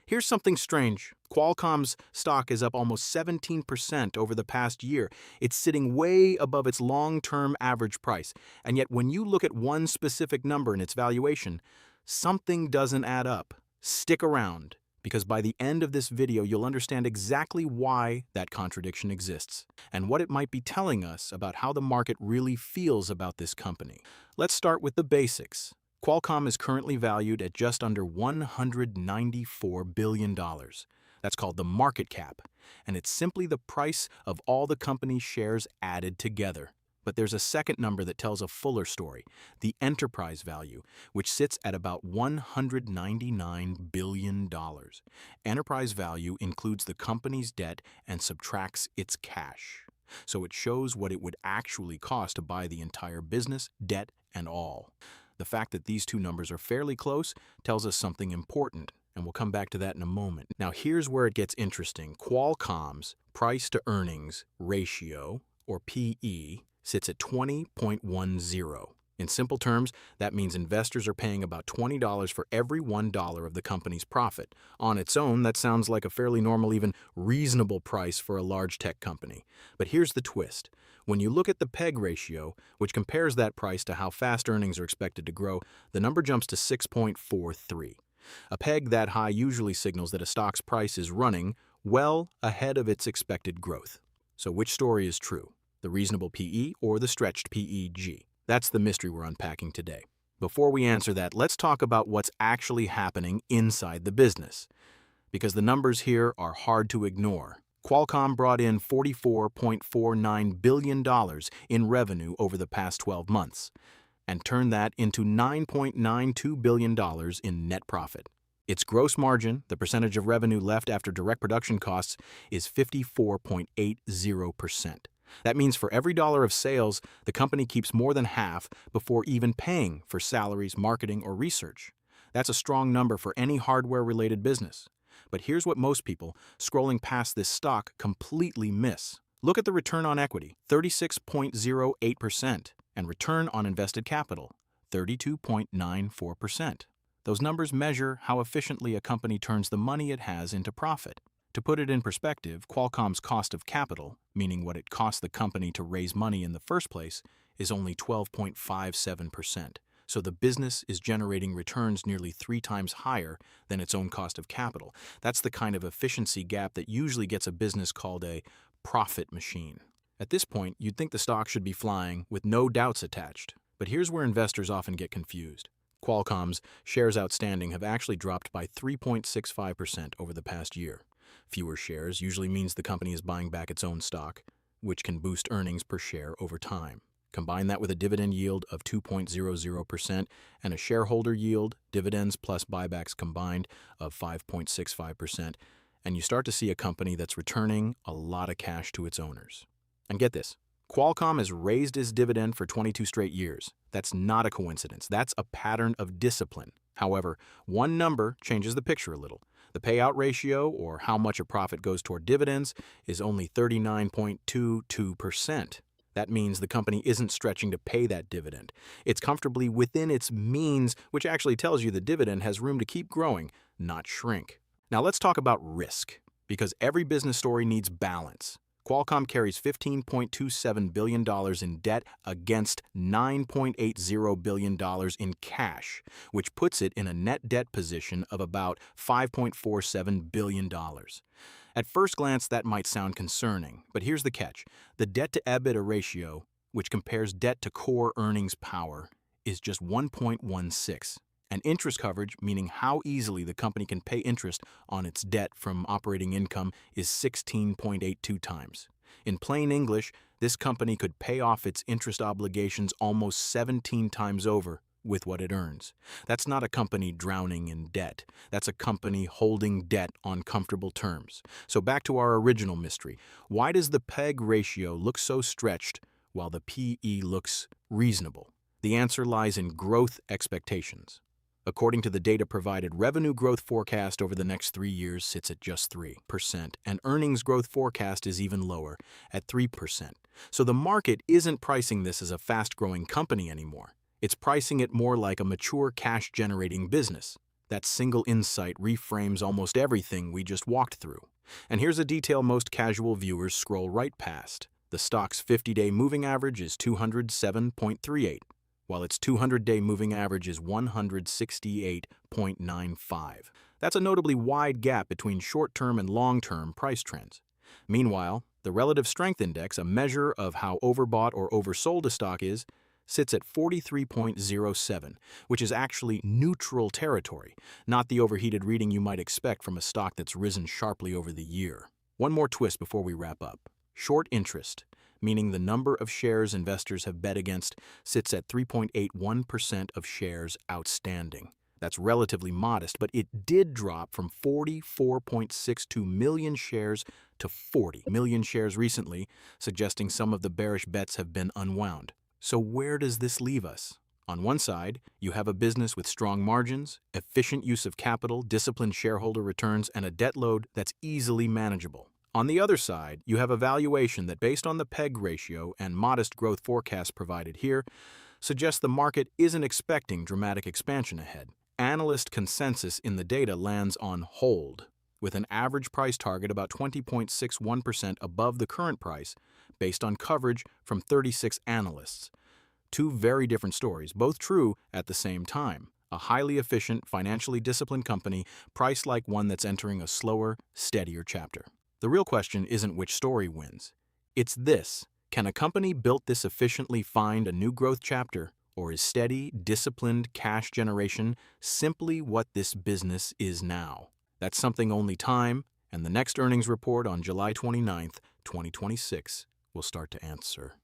Here's something strange. Qualcomm's stock is up almost 17% over the past year. It's sitting way above its long-term average price. And yet when you look at one specific number in its valuation, something doesn't add up. Stick around, because by the end of this video, you'll understand exactly why that contradiction exists and what it might be telling us about how the market really feels about this company. Let's start with the basics. Qualcomm is currently valued at just under $194 billion. That's called the market cap, and it's simply the price of all the company's shares added together. But there's a second number that tells a fuller story, the enterprise value, which sits at about $199 billion. Enterprise value includes the company's debt and subtracts its cash. So it shows what it would actually cost to buy the entire business, debt, and all. The fact that these two numbers are fairly close tells us something important, and we'll come back to that in a moment. Now here's where it gets interesting. Qualcomm's price-to-earnings ratio, or PE, sits at 20.10. In simple terms, that means investors are paying about $20 for every $1 of the company's profit. On its own, that sounds like a fairly normal, even reasonable price for a large tech company. But here's the twist. When you look at the PEG ratio, which compares that price to how fast earnings are expected to grow, the number jumps to 6.43. A PEG that high usually signals that a stock's price is running well ahead of its expected growth. So which story is true? The reasonable PE or the stretched PEG? That's the mystery we're unpacking today. Before we answer that, let's talk about what's actually happening inside the business, because the numbers here are hard to ignore. Qualcomm brought in $44.49 billion in revenue over the past 12 months and turned that into $9.92 billion in net profit. Its gross margin, the percentage of revenue left after direct production costs, is 54.80%. That means for every dollar of sales, the company keeps more than half before even paying for salaries, marketing, or research. That's a strong number for any hardware-related business. But here's what most people, scrolling past this stock, completely miss. Look at the return on equity, 36.08%, and return on invested capital, 32.94%. Those numbers measure how efficiently a company turns the money it has into profit. To put it in perspective, Qualcomm's cost of capital, meaning what it costs the company to raise money in the first place, is only 12.57%. So the business is generating returns nearly 3 times higher than its own cost of capital. That's the kind of efficiency gap that usually gets a business called a profit machine. At this point, you'd think the stock should be flying with no doubts attached. But here's where investors often get confused. Qualcomm's shares outstanding have actually dropped by 3.65% over the past year. Fewer shares usually means the company is buying back its own stock, which can boost earnings per share over time. Combine that with a dividend yield of 2.00% and a shareholder yield, dividends plus buybacks combined, of 5.65%, and you start to see a company that's returning a lot of cash to its owners. And get this, Qualcomm has raised its dividend for 22 straight years. That's not a coincidence. That's a pattern of discipline. However, one number changes the picture a little. The payout ratio, or how much a profit goes toward dividends, is only 39.22%. That means the company isn't stretching to pay that dividend. It's comfortably within its means, which actually tells you the dividend has room to keep growing, not shrink. Now let's talk about risk, because every business story needs balance. Qualcomm carries $15.27 billion in debt against $9.80 billion in cash, which puts it in a net debt position of about $5.47 billion. At first glance, that might sound concerning, but here's the catch. The debt-to-EBITDA ratio, which compares debt to core earnings power, is just 1.16. And interest coverage, meaning how easily the company can pay interest on its debt from operating income, is 16.82 times. In plain English, this company could pay off its interest obligations almost 17 times over with what it earns. That's not a company drowning in debt. That's a company holding debt on comfortable terms. So back to our original mystery. Why does the PEG ratio look so stretched while the PE looks reasonable? The answer lies in growth expectations. According to the data provided, revenue growth forecast over the next 3 years sits at just 3%, and earnings growth forecast is even lower, at 3%. So the market isn't pricing this as a fast-growing company anymore. It's pricing it more like a mature cash-generating business. That single insight reframes almost everything we just walked through. And here's a detail most casual viewers scroll right past. The stock's 50-day moving average is 207.38, while its 200-day moving average is 168.95. That's a notably wide gap between short-term and long-term price trends. Meanwhile, the relative strength index, a measure of how overbought or oversold a stock is, sits at 43.07, which is actually neutral territory, not the overheated reading you might expect from a stock that's risen sharply over the year. One more twist before we wrap up. Short interest, meaning the number of shares investors have bet against, sits at 3.81% of shares outstanding. That's relatively modest, but it did drop from 44.62 million shares to 40 million shares recently, suggesting some of the bearish bets have been unwound. So where does this leave us? On one side, you have a business with strong margins, efficient use of capital, disciplined shareholder returns, and a debt load that's easily manageable. On the other side, you have a valuation that, based on the PEG ratio and modest growth forecasts provided here, suggests the market isn't expecting dramatic expansion ahead. Analyst consensus in the data lands on hold, with an average price target about 20.61% above the current price, based on coverage from 36 analysts. Two very different stories, both true at the same time. A highly efficient, financially disciplined company priced like one that's entering a slower, steadier chapter. The real question isn't which story wins. It's this: can a company built this efficiently find a new growth chapter, or is steady, disciplined cash generation simply what this business is now? That's something only time and the next earnings report on July 29th, 2026 will start to answer.